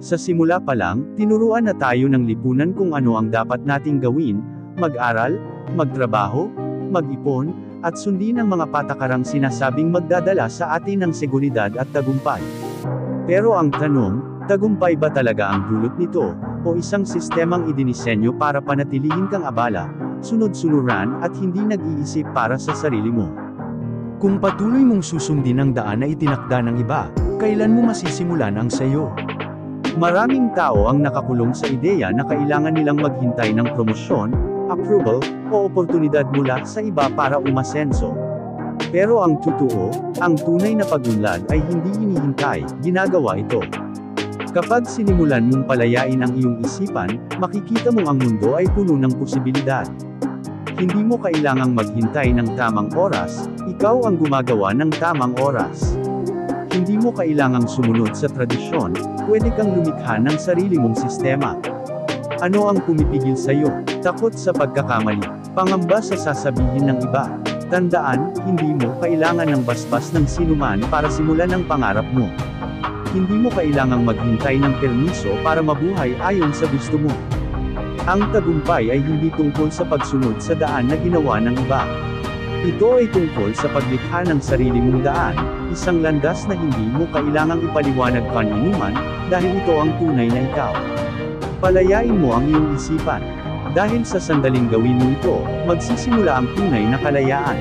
Sa simula pa lang, tinuruan na tayo ng lipunan kung ano ang dapat nating gawin, mag-aral, magtrabaho, mag-ipon, at sundin ang mga patakarang sinasabing magdadala sa atin ng seguridad at tagumpay. Pero ang tanong, tagumpay ba talaga ang dulot nito, o isang sistemang idinisenyo para panatilihin kang abala, sunod-sunuran, at hindi nag-iisip para sa sarili mo? Kung patuloy mong susundin ang daan na itinakda ng iba, kailan mo masisimulan ang sayo? Maraming tao ang nakakulong sa ideya na kailangan nilang maghintay ng promosyon, approval, o oportunidad mula sa iba para umasenso. Pero ang totoo, ang tunay na pag-unlad ay hindi hinihintay, ginagawa ito. Kapag sinimulan mong palayain ang iyong isipan, makikita mong ang mundo ay puno ng posibilidad. Hindi mo kailangang maghintay ng tamang oras, ikaw ang gumagawa ng tamang oras. Hindi mo kailangang sumunod sa tradisyon, pwede kang lumikha ng sarili mong sistema. Ano ang pumipigil sa iyo? Takot sa pagkakamali, pangamba sa sasabihin ng iba. Tandaan, hindi mo kailangan ng basbas ng sinuman para simulan ang pangarap mo. Hindi mo kailangang maghintay ng permiso para mabuhay ayon sa gusto mo. Ang tagumpay ay hindi tungkol sa pagsunod sa daan na ginawa ng iba. Ito ay tungkol sa paglikha ng sarili mong daan, isang landas na hindi mo kailangang ipaliwanag kaninuman, dahil ito ang tunay na ikaw. Palayain mo ang iyong isipan. Dahil sa sandaling gawin mo ito, magsisimula ang tunay na kalayaan.